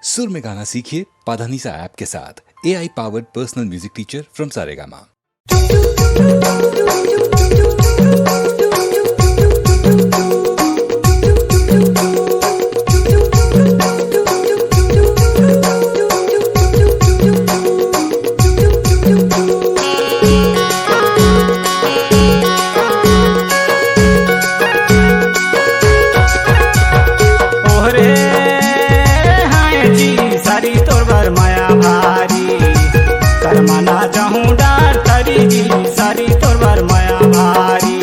सुर में गाना सीखिए पाधानीसा ऐप के साथ। AI powered personal music teacher from Saregama. सारी तोर बर माया भारी कर मना चाहूँ डार करी जी सारी तोर बर माया भारी।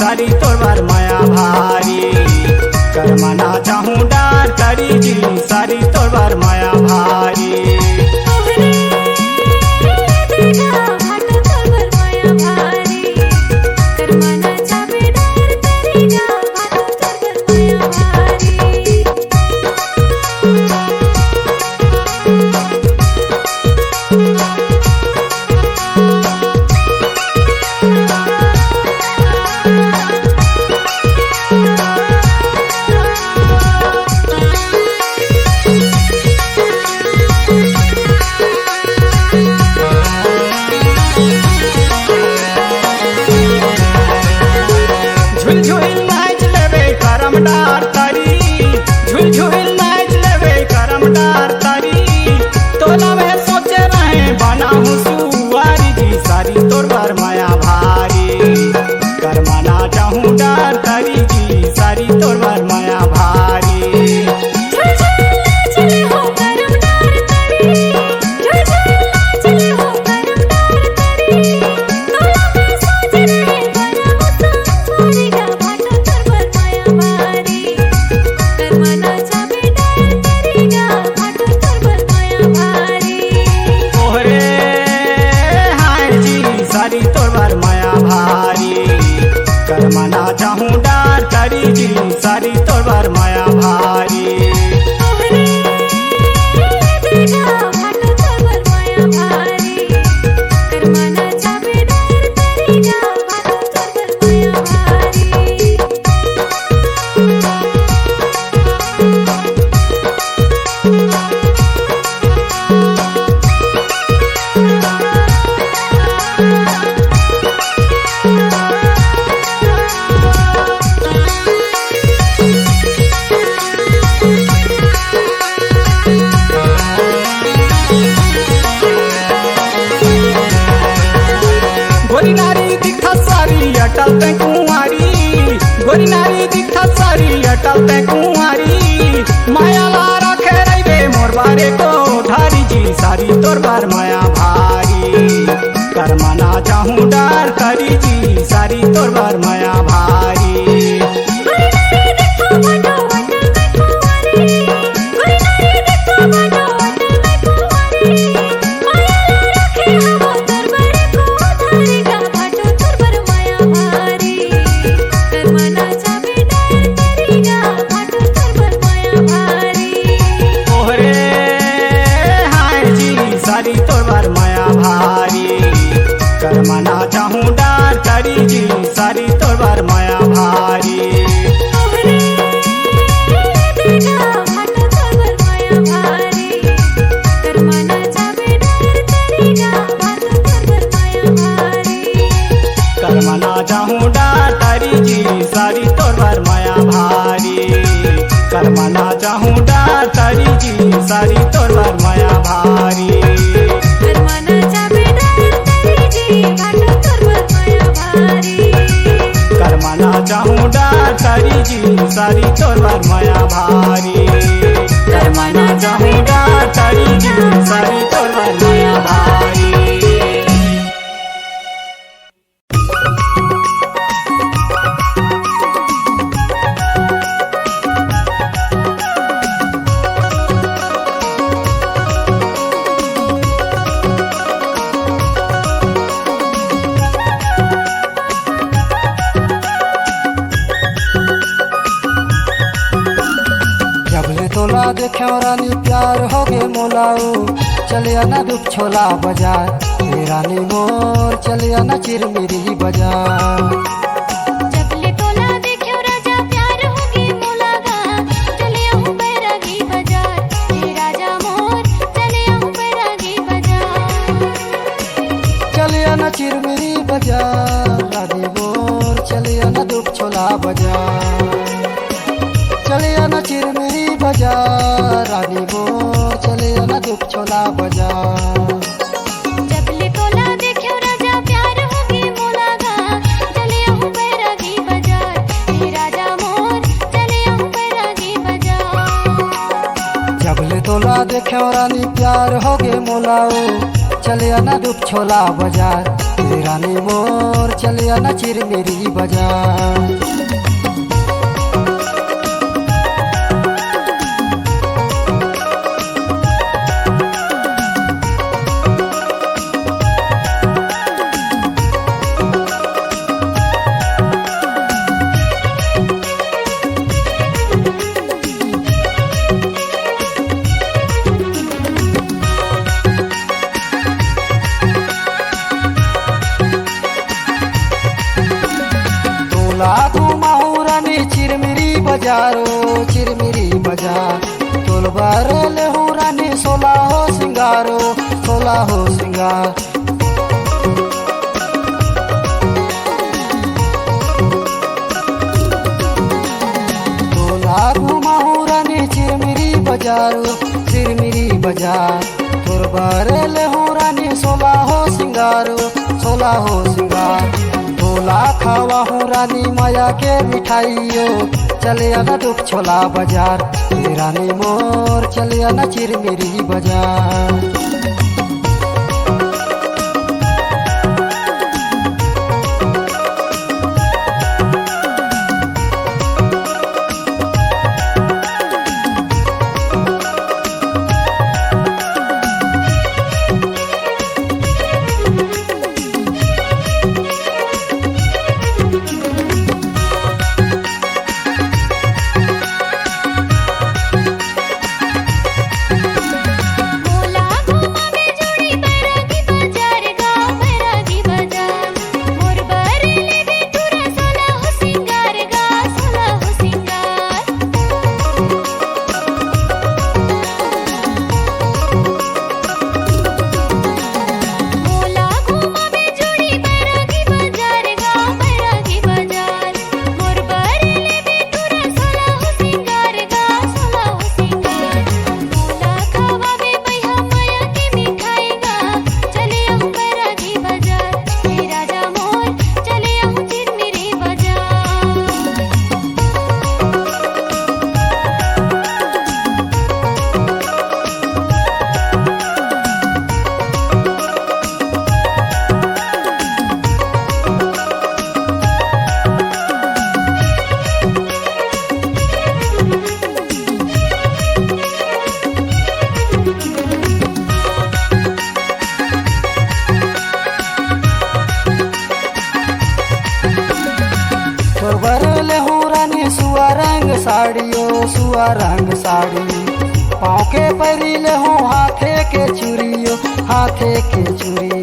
सारी तोर बर माया भारी कर मना चाहूँ डार करी जी सारी तोर बर माया भारी। कर मना चाहूँ डार करी जी सारी तोर बर माया भारी। गोरी नारी दिखा सारी अटल ते कुंवारी, गोरी नारी दिखा सारी अटल ते कुंवारी, माया ला रखे रहे मोर बारे को धारी जी सारी तोर बार माया भारी। कर मना चाहूँ डार करी जी सारी तोर बार माया भारी। माया ला रखे हम भारी। कर्मना चाहूँ डार तारी जी सारी तोर बार माया भारी। कर्मना चाहूँ डार तारी जी सारी तोर बार माया भारी। कर्मना चाहूँ डार तारी जी सारी तोर बार माया भारी। कर्मना चाहूँ डार तारी जी सारी तोर बार माया भारी। कर्मना चाहूँ डार तारी जी सारी तोर बार माया भारी। तोला देखे रानी प्यार हो गे मोलाओ चलिया ना दुख छोला बाजार हे रानी मोर चलिया ना चिरमिरी बाजार। जबले तोला देखे राजा प्यार हो गे मोलागा चलिया हूँ बैरागी बाजार हे राजा मोर चलिया हूँ बैरागी बाजार। चलिया ना चिरमिरी बाजार रानी मोर चलिया ना दुख छोला बाजार। चलिया ना चिरमिरी बाजार रानी मोर चलिया ना दुख छोला बाजार। जबले तोला देखे राजा प्यार हो गे मोलागा चलिया हूँ बैरागी बाजार हे राजा मोर चलिया हूँ बैरागी बाजार। जबले तोला देखे रानी प्यार हो गे मोलाओ चलिया ना दुख छोला बाजार हे रानी मोर चलिया ना चिरमिरी बाजार। चिरमिरी बाजारो चिरमिरी बाजार तोल बारल हो रानी सोला हो सिंगारो सोला हो सिंगार। तोला घुमाऊ रानी चिरमिरी बाजारो चिरमिरी बाजार तोल बारल हो रानी सोला हो सिंगारो सोला हो सिंगार। तोला खावा हूँ रानी माया के मिठाइयो चलिया ना दुख छोला बाजार हे रानी मोर चलिया ना चिरमिरी बाजार। सुआ रंग साड़ी पाँव के परिले हो हाथे के चूड़ियो हाथे के चूड़ी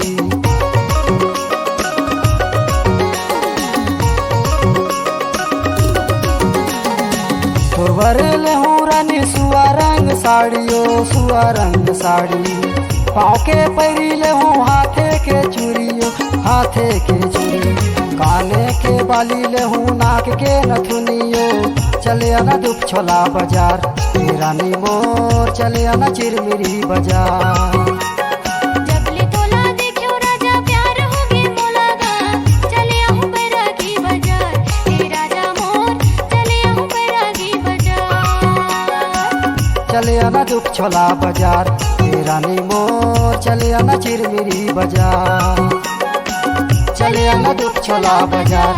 तोरवरले हूँ रानी सुआ रंग साड़ियो सुआ रंग साड़ी पाँव के पैरीले हूँ हाथे के चूड़ियो हाथे के चूड़ी काने के बाली ले हूँ नाक के नथुनियो चले आना दुख छोला बाजार रानी मोर चले आना चिरमिरी बाजार जबले तोला देखियो राजा प्यार होगे मोलागा चले आहूं बैरागी बाजार हे राजा मोर चले आहूं बैरागी बाजार चले आना दुख छोला बाजार रानी मोर चले आना चिरमिरी बाजार चले आना दुख छोला बाजार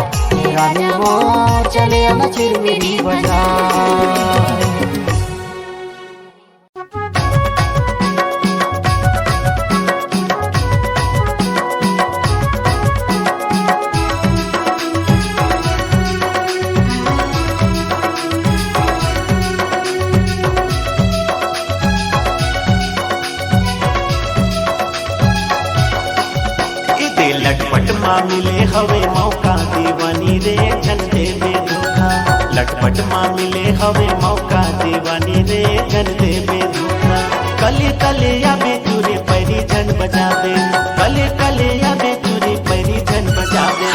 रानी मोर चले आना चिरमिरी बाजार लटपट मामिले हवे मौका दीवानी रे जन देवे धोखा लटपट मामिले हवे मौका दीवानी रे जन देवे धोखा कले कले या बेचूरे पैरी जन बजावे कले कले या बेचूरे पैरी जन बजावे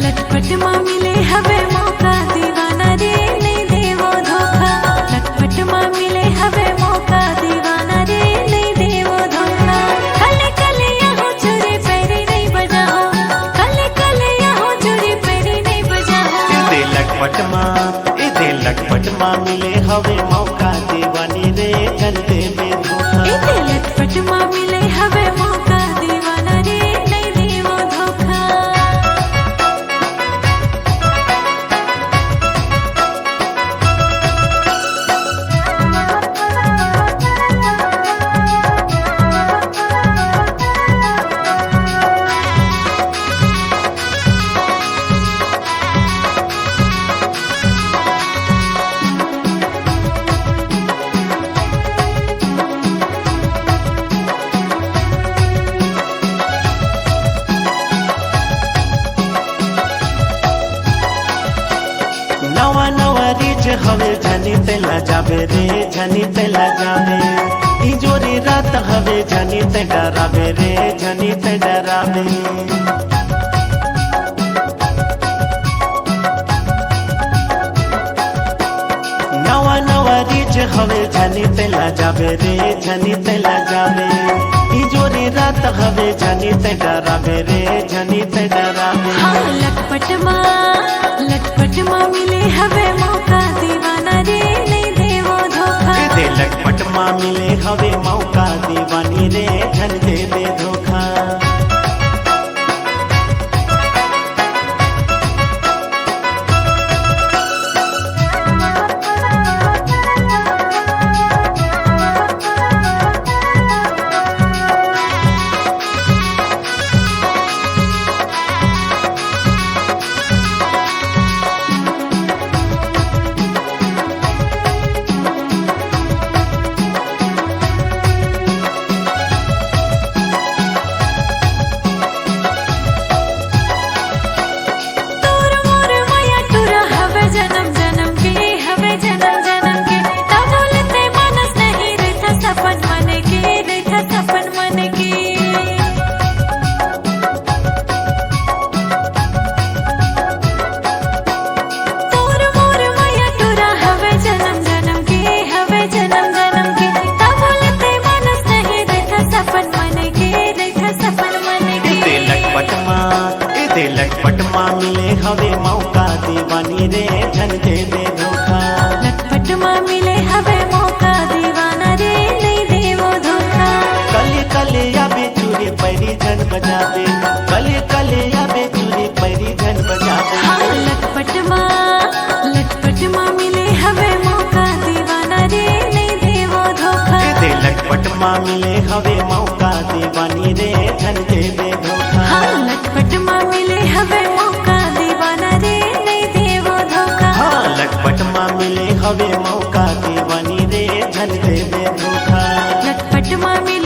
लटपट माँ मिले हवे मौका दीवाना रे नहीं देवो धोखा लटपट माँ मिले हवे मौका दीवाना रे नहीं देवो धोखा कले कले यहाँ चोरी पैरी नहीं बजाओ कले कले यहाँ चोरी पैरी नहीं बजाओ इदे लटपट माँ मिले हवे मौका दीवानी रे जन देवे धोखा इदे लटपट माँ मिले हवे मौका दीवाना रे नहीं देवो धोखा नवा नवा रीच हवे झनी तेला जावे रे झनी तेला जावे ई जोरी रात हवे झनी ते डरावे रे झनी ते डरावे नवा नवा रीच हवे झनी तेला जावे रे झनी तेला जावे ई जोरी रात हवे झनी ते डरावे रे झनी ते डरावे लटपट माँ मिले हवे मौका दीवाना रे नहीं देवो धोखा दे लटपट माँ मिले हवे मौका दीवानी रे झन देवे धोखा लटपट माँ मिले हवे मौका दीवानी रे झन देवे धोखा लटपट माँ मिले हवे मौका दीवाना रे नहीं देवो धोखा कले कले या बेचूरे पैरी झन बजावे कले कले या बेचूरे पैरी झन बजावे लटपट माँ मिले हवे मौका दीवाना रे नहीं देवो धोखा दे लटपट माँ मिले हवे मौका दीवानी रे झन देवे धोखा लटपट माँ मिले हवे मौका दीवाना रे नहीं देवो धोखा लटपट माँ मिले हवे मौका दीवानी रे झन देवे धोखा लटपट माँ मिले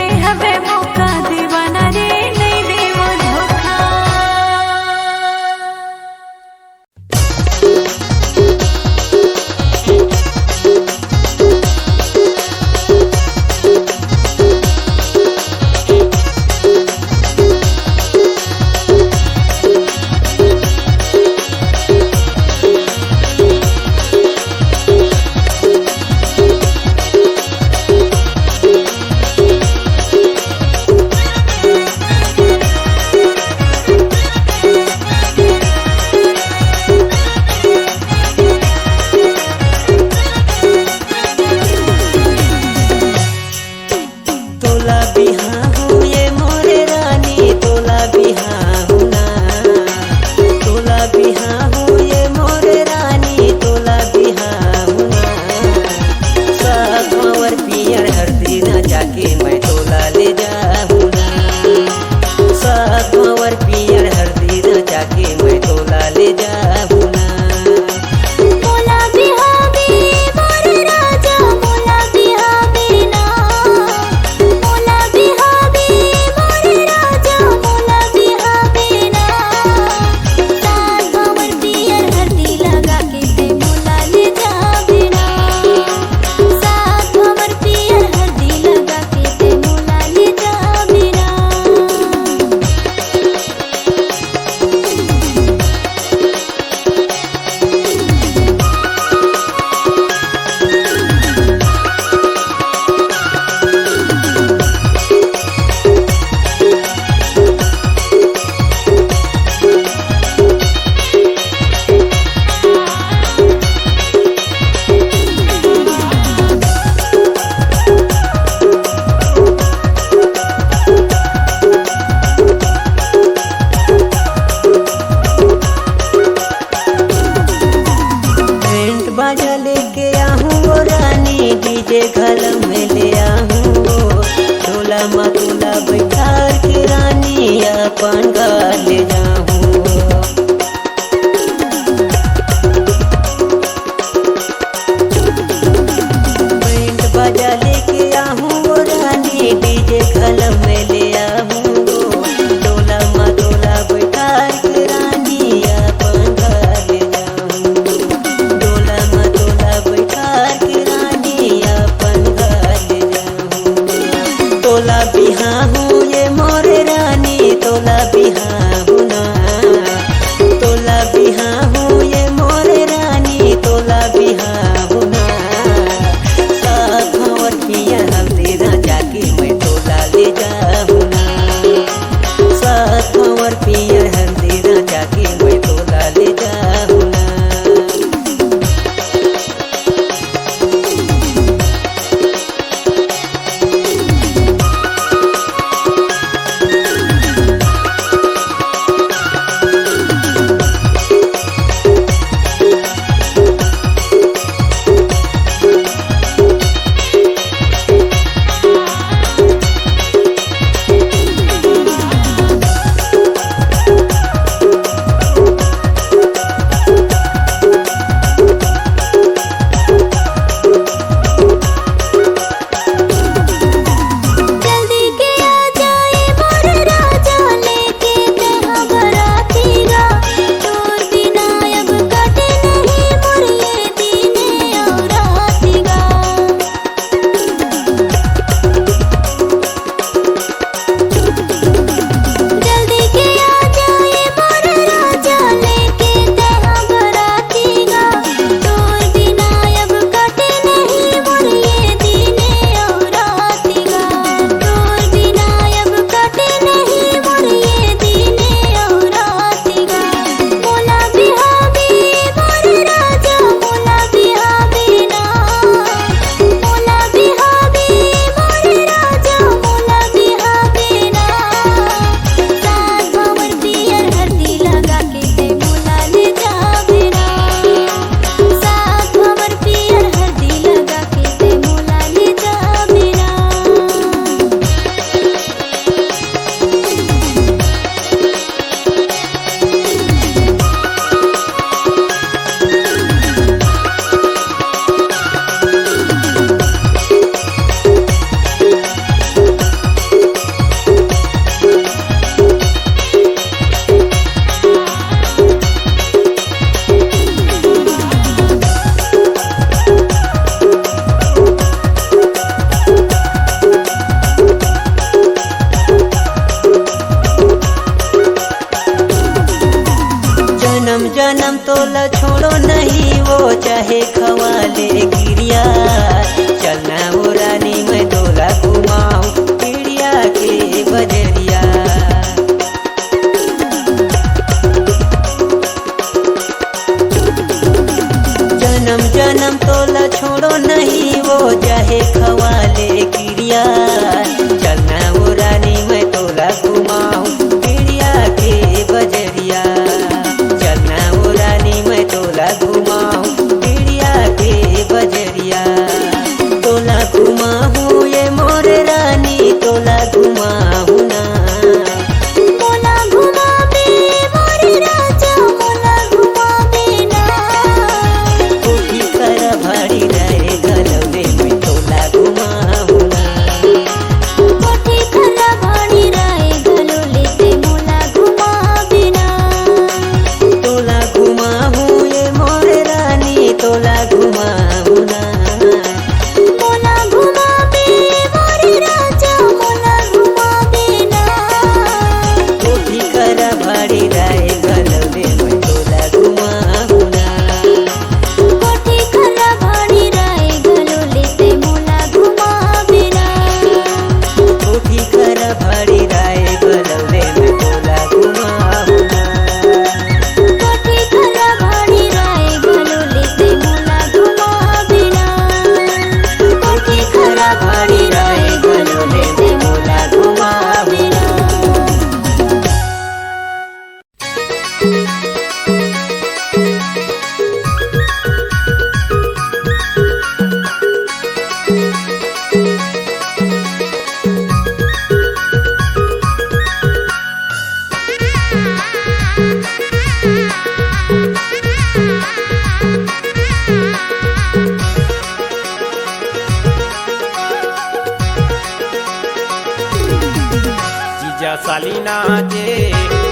जीजा साली नाचे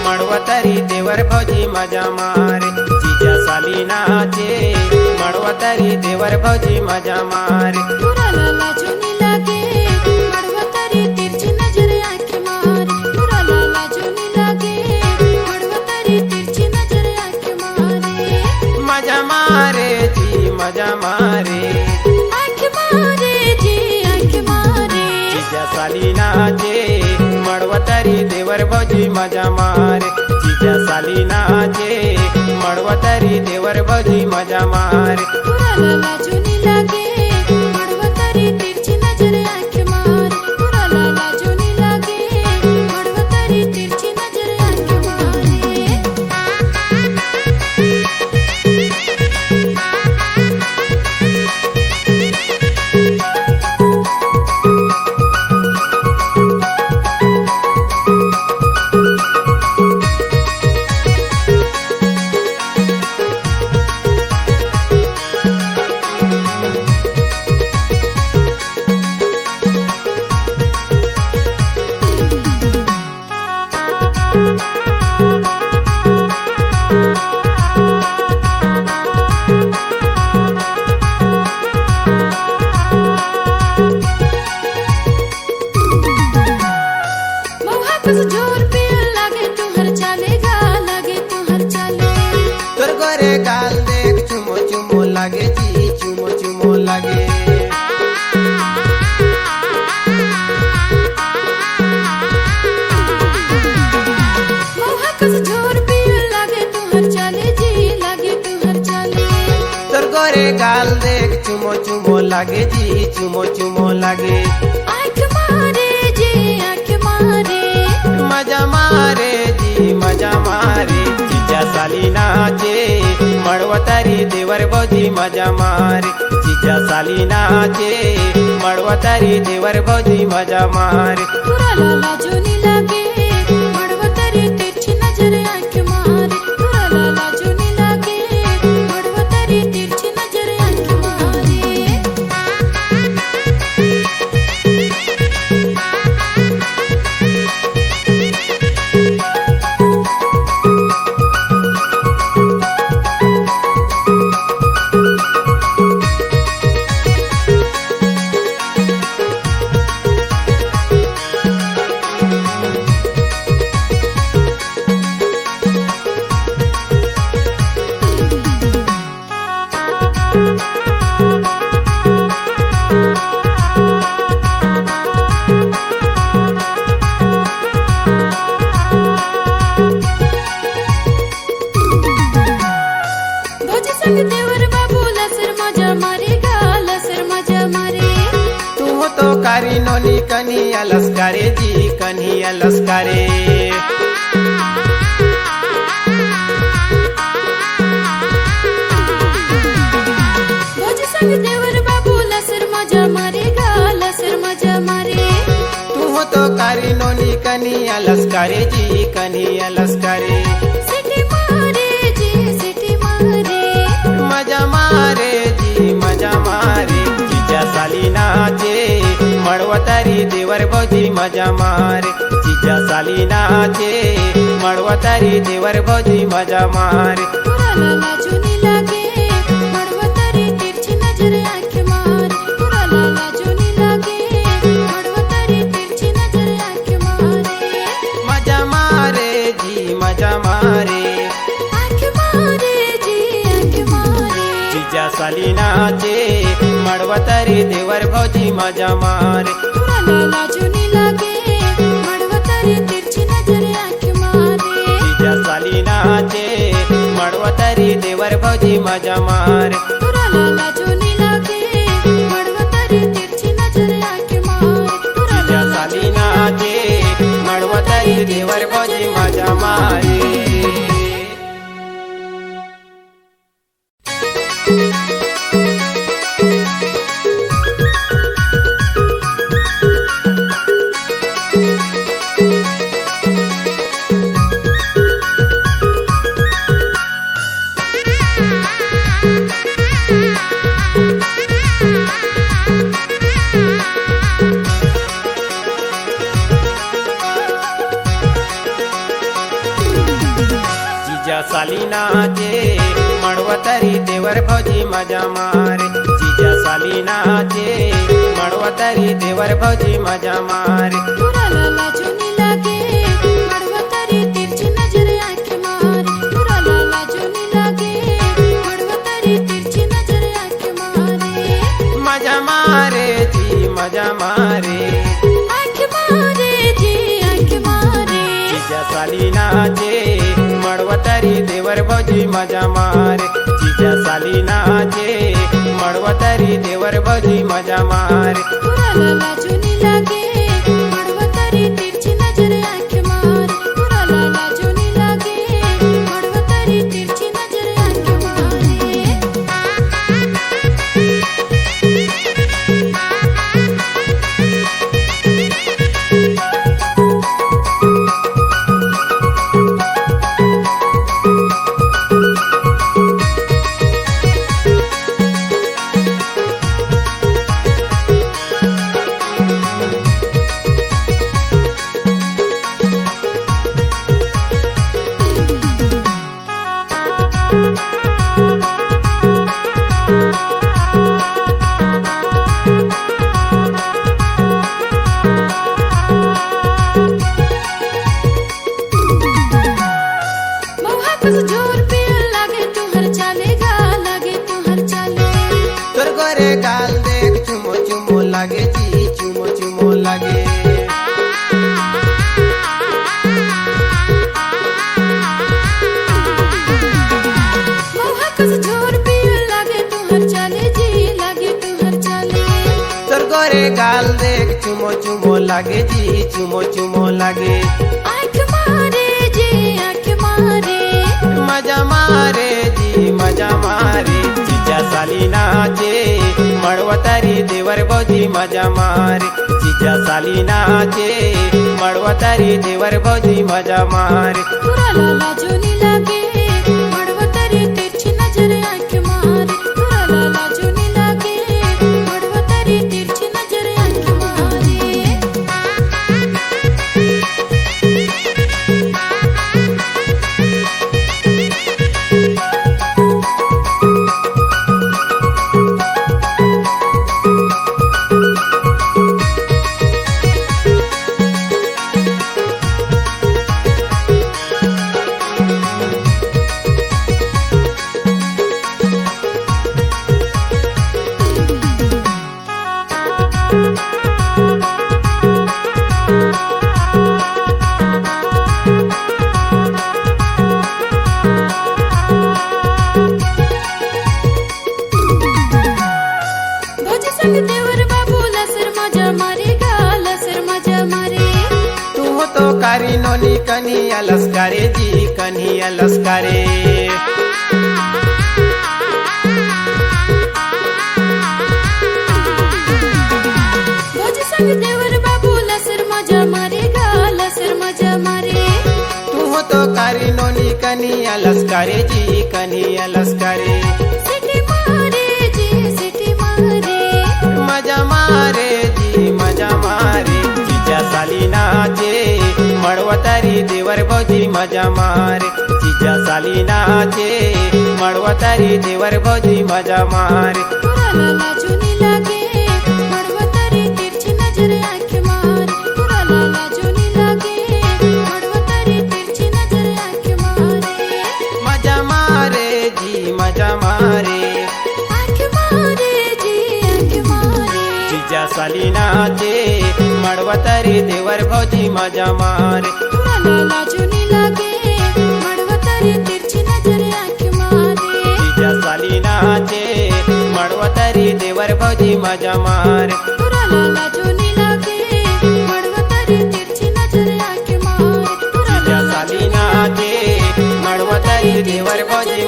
मड़वतरी देवर भौजी मजा मारे जीजा साली नाचे मड़वतरी देवर भौजी मजा मारे पूरा लाला जोनी लागे मड़वा तारी तिरछी नजर आंख मारे पूरा लाला जोनी लागे मड़वा तारी तिरछी नजर आंख मारे मजा मारे जी मजा मारे आंख मारे जी आंख मारे जीजा साली नाचे मड़वतरी देवर भौजी मजा मारे जीजा साली नाचे मड़वतरी देवर भौजी मजा मारे पूरा लाला जोनी लागे मड़वा तारी तिरछी नजर आंख मारे पूरा लाला जोनी लागे मड़वा तारी तिरछी नजर आंख मारे मौहा कस जोर पे लागे तू हर चालेगा लागे तू हर चाले तोर गोरे गाल देख चुमो चुमो लागे जी चुमो चुमो लागे मौहा कस जोर पे लागे तू हर चाले जी लागे तू हर चाले तोर गोरे गाल देख चुमो चुमो लागे जी चुमो चुमो लागे आंख मारे जी आंख मारे मजा मारे जी मजा मारे जीजा साली नाचे मड़वतरी देवर भौजी मजा मारे जीजा साली नाचे मड़वतरी देवर भौजी मजा मारे पूरा लाला जोनी लागे मड़वा तारी तिरछी नजर आंख मारे पूरा लाला जोनी लागे मड़वा तारी तिरछी नजर आंख मारे भौजी संग देवर बाबू लसर मजा मारेगा लसर मजा मारे तू हो तो कारी नोनी कनी अलस्कारे जी कनी अलस्कारे भौजी संग देवर बाबू लसर मजा मारेगा लसर मजा मारे तू हो तो कारी नोनी कनी अलस्कारे जी कनी अलस्कारे सिटी मारे जी सिटी मारे मजा मारे जी मजा मारे जीजा साली नाचे मड़वतरी देवर भौजी मजा मारे जीजा साली नाचे मड़वतरी देवर भौजी मजा मारे पूरा लाला जोनी लागे मड़वा तारी तिरछी नजर आंख मारे पूरा लाला जोनी लागे मड़वा तारी तिरछी नजर आंख मारे मजा मारे जी मजा मारे आंख मारे जी आंख मारे जीजा साली नाचे मड़वतरी देवर भौजी मजा मारे पूरा लाला जोनी लागे मड़वा तारी तिरछी नजर आंख मारे जीजा साली नाचे मड़वतरी देवर भौजी मजा मारे पूरा लाला जोनी लागे मड़वा तारी तिरछी नजर आंख मारे पूरा जीजा लाला साली नाचे मड़वतरी देवर भौजी मजा मारे जीजा साली नाचे मड़वतरी देवर भौजी मजा मारे जीजा साली नाचे मड़वतरी देवर भौजी मजा मारे पूरा लाला चुनी लागे मड़वतरी तिरछी नजर आंखें मारे पूरा लाला चुनी लागे मड़वतरी तिरछी नजर आंखें मारे मजा मारे जी मजा मारे आंखें मारे जी आंखें मारे जीजा साली नाचे मड़वतरी देवर भौजी मजा मारे जीजा साली नाचे मड़वतरी देवर भौजी मजा मारे पूरा लाला चुनी लागे मड़वतरी तिरछी नजर आंखें मारे पूरा लाला चुनी लागे मड़वतरी तिरछी नजर आंखें मारे मौहा कस जोर पे लागे तू हर चालेगा लागे तू हर चाले तोर गोरे गाल देख चुमो चुमो लागे जी चुमो चुमो लागे मौहा कस जोर पे लागे तू हर चाले जी लागे तू हर चाले तोर गोरे गाल देख चुमो चुमो लागे जी चुमो चुमो लागे आंख मारे जी आंख मारे मजा मारे जी मजा मारे जीजा साली नाचे मड़वतरी देवर भौजी मजा मारे जीजा साली नाचे मड़वतरी देवर भौजी मजा मारे पूरा लाला चुनी लागे मड़वतरी तिरछी नजर आंख मारे पूरा लाला चुनी लागे मड़वतरी तिरछी नजर आंख मारे भौजी संग देवर बाबू लसर मजा मारेगा लसर मजा मारे तू तो कारी नोनी कन्हिया लस्कारे जी कन्हिया लस्कारे भौजी संग देवर बाबू लसर मजा मारेगा लसर मजा मारे तू तो कारी नोनी कन्हिया लस्कारे जी कन्हिया लस्कारे सिटी मारे जी सिटी मारे मजा मारे जी मजा मारे जीजा साली नाचे मड़वतरी देवर भौजी मजा मारे जीजा साली नाचे मड़वतरी देवर भौजी मजा मारे पूरा लाला चुनी लागे मड़वतरी तिरछी नजर आंख मारे पूरा लाला चुनी लागे मड़वतरी तिरछी नजर आंख मारे मजा मारे जी मजा मारे आंख मारे जी आंख मारे जीजा साली नाचे मड़वतरी देवर भौजी मजा मारे पूरा लाला चुनी लागे मड़वतरी तिरछी नजर आंख मारे जीजा साली नाचे मड़वतरी देवर भौजी मजा मारे पूरा लाला चुनी लागे मड़वतरी तिरछी नजर आंख मारे पूरा जीजा साली नाचे मड़वतरी देवर भौजी